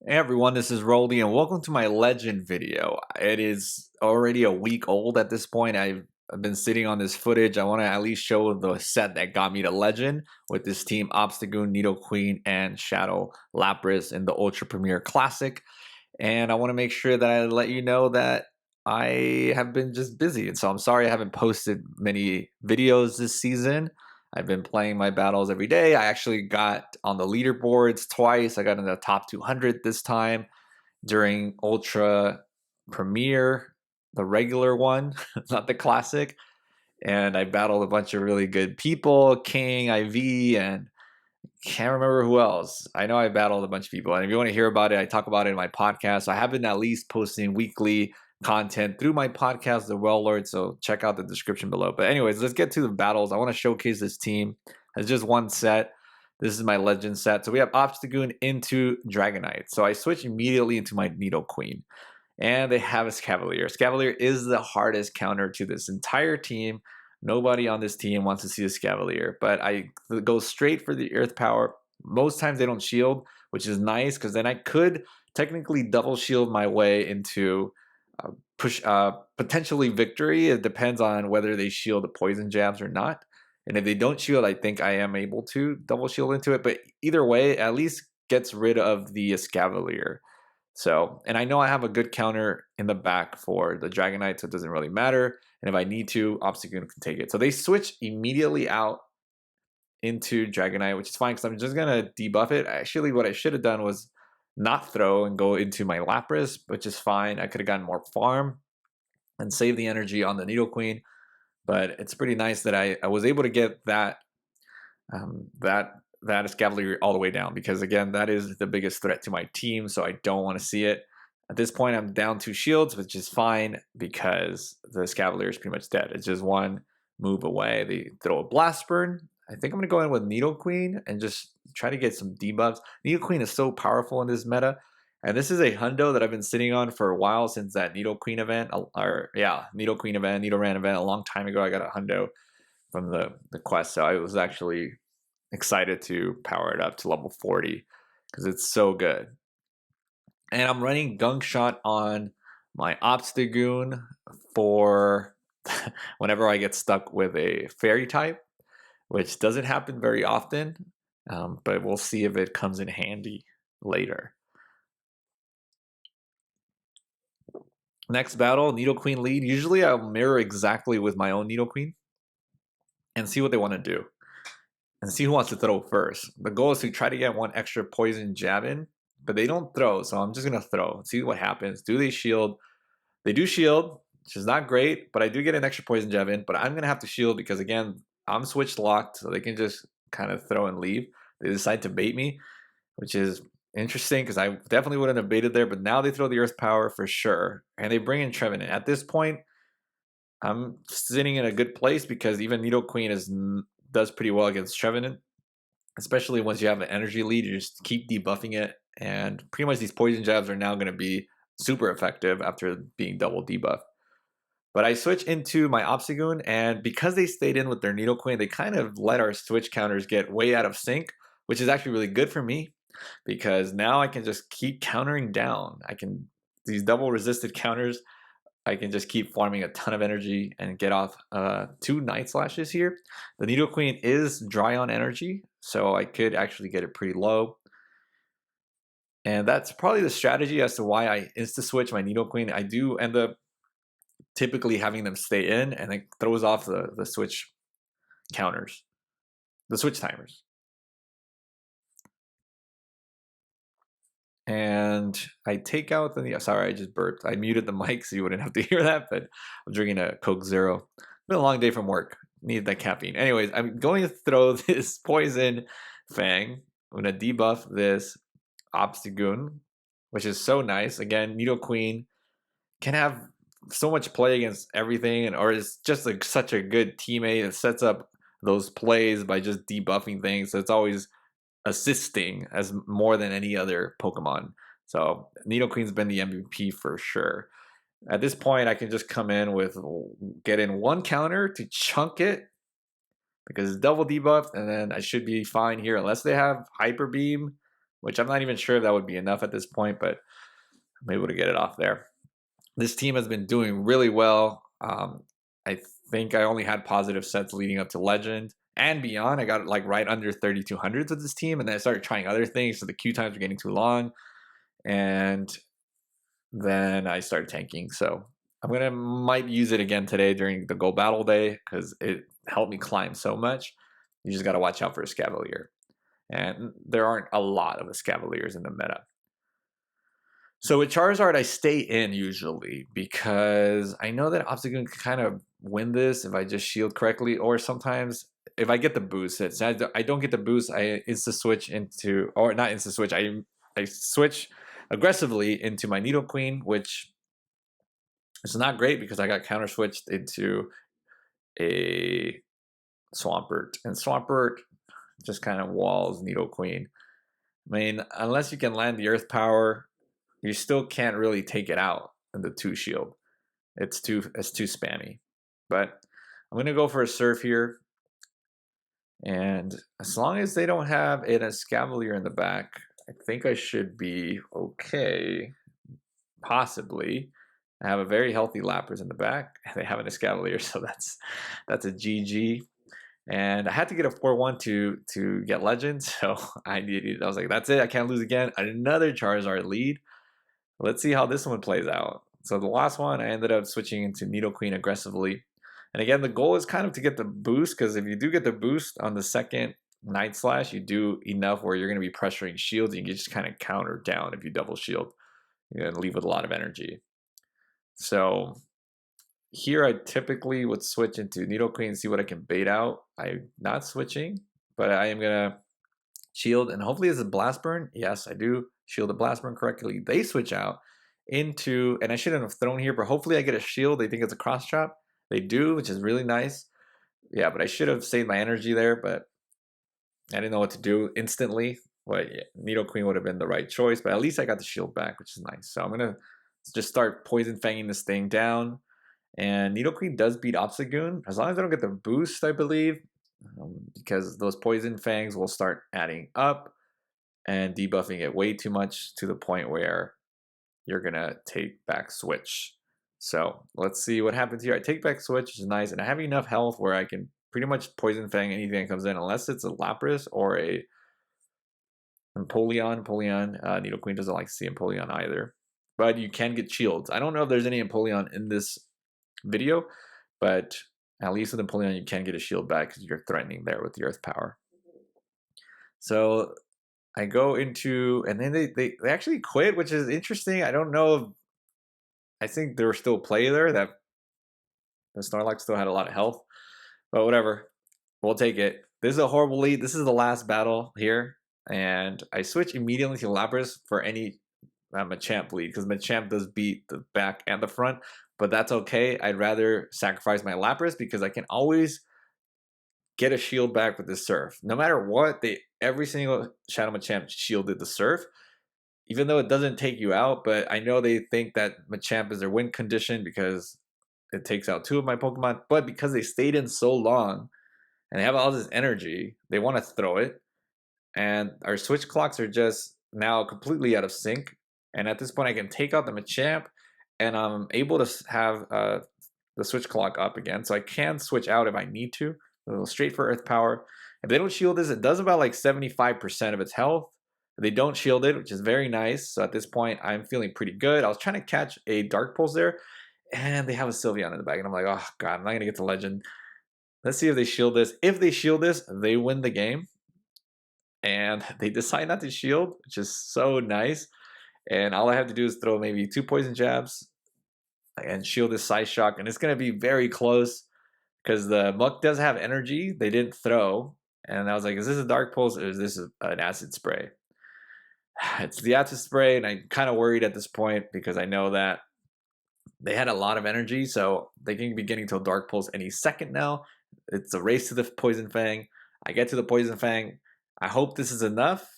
Hey everyone, this is Roldy and welcome to my legend video. It is already a week old at this point. I've been sitting on this footage. I want to at least show the set that got me to legend with this team Obstagoon, NIDOQUEEN, and Shadow Lapras in the Ultra Premier Classic. And I want to make sure that I let you know that I have been just busy. And so I'm sorry I haven't posted many videos this season. I've been playing my battles every day. I actually got on the leaderboards twice. I got in the top 200 this time during Ultra Premier, the regular one, not the classic. And I battled a bunch of really good people, King, IV, and can't remember who else. I know I battled a bunch of people. And if you want to hear about it, I talk about it in my podcast. So I have been at least posting weekly content through my podcast, The Well Lord. So check out the description below. But anyways, let's get to the battles. I want to showcase this team. It's just one set. This is my legend set. So we have Obstagoon into Dragonite. So I switch immediately into my Nidoqueen. And they have a Scavalier. Scavalier is the hardest counter to this entire team. Nobody on this team wants to see a Scavalier, but I go straight for the Earth Power. Most times they don't shield, which is nice because then I could technically double shield my way into potentially victory. It depends on whether they shield the poison jabs or not. And if they don't shield, I think I am able to double shield into it. But either way, at least gets rid of the Scavalier. So, and I know I have a good counter in the back for the Dragonite, so it doesn't really matter. And if I need to, Obstagoon can take it. So they switch immediately out into Dragonite, which is fine because I'm just going to debuff it. Actually, what I should have done was not throw and go into my Lapras, which is fine. I could have gotten more farm and save the energy on the Nidoqueen. But it's pretty nice that I was able to get that that is Cavalier all the way down because again that is the biggest threat to my team, so I don't want to see it. At this point I'm down 2 shields, which is fine because the Scavalier is pretty much dead. It's just one move away. They throw a Blast Burn. I think I'm gonna go in with Nidoqueen and just try to get some debuffs. Nidoqueen is so powerful in this meta, and this is a hundo that I've been sitting on for a while since that Nidoqueen event, or yeah, Nidoqueen event, Nidoran event a long time ago. I got a hundo from the quest, so I was actually excited to power it up to level 40 because it's so good. And I'm running Gunk Shot on my Obstagoon for whenever I get stuck with a fairy type, which doesn't happen very often, but we'll see if it comes in handy later. Next battle, Nidoqueen lead. Usually I'll mirror exactly with my own Nidoqueen and see what they want to do and see who wants to throw first. The goal is to try to get one extra poison jab in, but they don't throw, so I'm just gonna throw. See what happens. Do they shield? They do shield, which is not great, but I do get an extra poison jab in, but I'm gonna have to shield because again, I'm switch locked, so they can just kind of throw and leave. They decide to bait me, which is interesting because I definitely wouldn't have baited there, but now they throw the Earth Power for sure, and they bring in Trevenant. At this point, I'm sitting in a good place because even Nidoqueen does pretty well against Trevenant, especially once you have an energy lead. You just keep debuffing it, and pretty much these poison jabs are now going to be super effective after being double debuffed. But I switch into my Obstagoon, and because they stayed in with their Nidoqueen, they kind of let our switch counters get way out of sync, which is actually really good for me because now I can just keep countering down. I can these double resisted counters. I can just keep farming a ton of energy and get off 2 Night Slashes here. The Nidoqueen is dry on energy, so I could actually get it pretty low. And that's probably the strategy as to why I insta-switch my Nidoqueen. I do end up typically having them stay in, and it throws off the switch counters, the switch timers. And I take out the, sorry, I just burped. I muted the mic so you wouldn't have to hear that, but I'm drinking a Coke Zero. Been a long day from work. Need that caffeine. Anyways, I'm going to throw this Poison Fang. I'm going to debuff this Obstagoon, which is so nice. Again, Nidoqueen can have so much play against everything, or is just like such a good teammate. It sets up those plays by just debuffing things. So it's always assisting as more than any other Pokemon. So Nidoqueen's been the MVP for sure. At this point, I can just come in with get in one counter to chunk it because it's double debuffed, and then I should be fine here unless they have Hyper Beam, which I'm not even sure if that would be enough at this point, but I'm able to get it off there. This team has been doing really well. I think I only had positive sets leading up to Legend and beyond. I got like right under 3200s with this team, and then I started trying other things, so the queue times were getting too long, and then I started tanking. So might use it again today during the gold battle day because it helped me climb so much. You just got to watch out for a Scavalier, and there aren't a lot of Scavaliers in the meta. So with Charizard, I stay in usually because I know that Obstagoon can kind of win this if I just shield correctly, or sometimes if I get the boost. I don't get the boost, I insta switch into, or not insta switch, I switch aggressively into my Nidoqueen, which is not great because I got counter switched into a Swampert, and Swampert just kind of walls Nidoqueen. I mean, unless you can land the Earth Power, you still can't really take it out in the 2 shield. It's too spammy. But I'm gonna go for a Surf here, and as long as they don't have a Escavalier in the back, I think I should be okay. Possibly. I have a very healthy Lapras in the back. They have an Escavalier, so that's a GG. And I had to get a 4-1 to get Legend, so I was like, that's it, I can't lose again. Another Charizard lead. Let's see how this one plays out. So the last one, I ended up switching into Nidoqueen aggressively. And again, the goal is kind of to get the boost, because if you do get the boost on the second Night Slash, you do enough where you're going to be pressuring shields, and you can just kind of counter down if you double shield. You're going to leave with a lot of energy. So here I typically would switch into Nidoqueen and see what I can bait out. I'm not switching, but I am going to shield, and hopefully it's a Blast Burn. Yes, I do shield the Blast Burn correctly. They switch out into, and I shouldn't have thrown here, but hopefully I get a shield. They think it's a cross chop. They do, which is really nice. Yeah, but I should have saved my energy there, but I didn't know what to do instantly. But yeah, Nidoqueen would have been the right choice, but at least I got the shield back, which is nice. So I'm going to just start Poison Fanging this thing down. And Nidoqueen does beat Obstagoon, as long as I don't get the boost, I believe, because those Poison Fangs will start adding up and debuffing it way too much to the point where you're going to take back switch. So let's see what happens here. I take back switch, which is nice, and I have enough health where I can pretty much Poison Fang anything that comes in, unless it's a Lapras or a Empoleon. Nidoqueen doesn't like to see Empoleon either. But you can get shields. I don't know if there's any Empoleon in this video, but at least with Empoleon you can get a shield back because you're threatening there with the Earth Power. So I go into, and then they actually quit, which is interesting. I don't know if, I think there was still play there, that the Snorlax still had a lot of health, but whatever, we'll take it. This is a horrible lead. This is the last battle here, and I switch immediately to Lapras for any Machamp lead, because Machamp does beat the back and the front, but that's okay. I'd rather sacrifice my Lapras because I can always get a shield back with the Surf. No matter what, every single Shadow Machamp shielded the Surf, even though it doesn't take you out, but I know they think that Machamp is their win condition because it takes out 2 of my Pokemon, but because they stayed in so long and they have all this energy, they want to throw it, and our switch clocks are just now completely out of sync, and at this point I can take out the Machamp, and I'm able to have the switch clock up again, so I can switch out if I need to. A little straight for Earth Power. If they don't shield this, it does about like 75% of its health. They don't shield it, which is very nice. So at this point, I'm feeling pretty good. I was trying to catch a Dark Pulse there, and they have a Sylveon in the back, and I'm like, oh god, I'm not gonna get to Legend. Let's see if they shield this. If they shield this, they win the game. And they decide not to shield, which is so nice. And all I have to do is throw maybe 2 Poison Jabs and shield this Side Shock, and it's gonna be very close because the Muck does have energy. They didn't throw, and I was like, is this a Dark Pulse or is this an Acid Spray? It's the Acid Spray, and I'm kind of worried at this point because I know that they had a lot of energy, so they can be getting to a Dark Pulse any second now. It's a race to the Poison Fang. I get to the Poison Fang. I hope this is enough.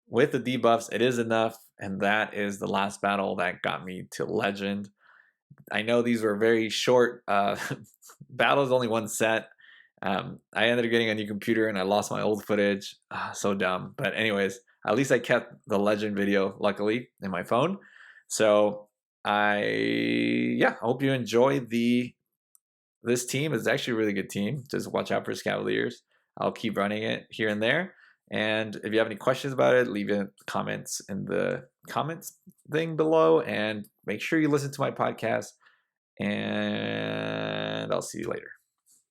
With the debuffs, it is enough, and that is the last battle that got me to Legend. I know these were very short battles, only 1 set. I ended up getting a new computer and I lost my old footage. So dumb. But anyways, At least I kept the legend video, luckily, in my phone. So I hope you enjoy this team. It's actually a really good team. Just watch out for Cavaliers. I'll keep running it here and there. And if you have any questions about it, leave it comments in the comments thing below. And make sure you listen to my podcast. And I'll see you later.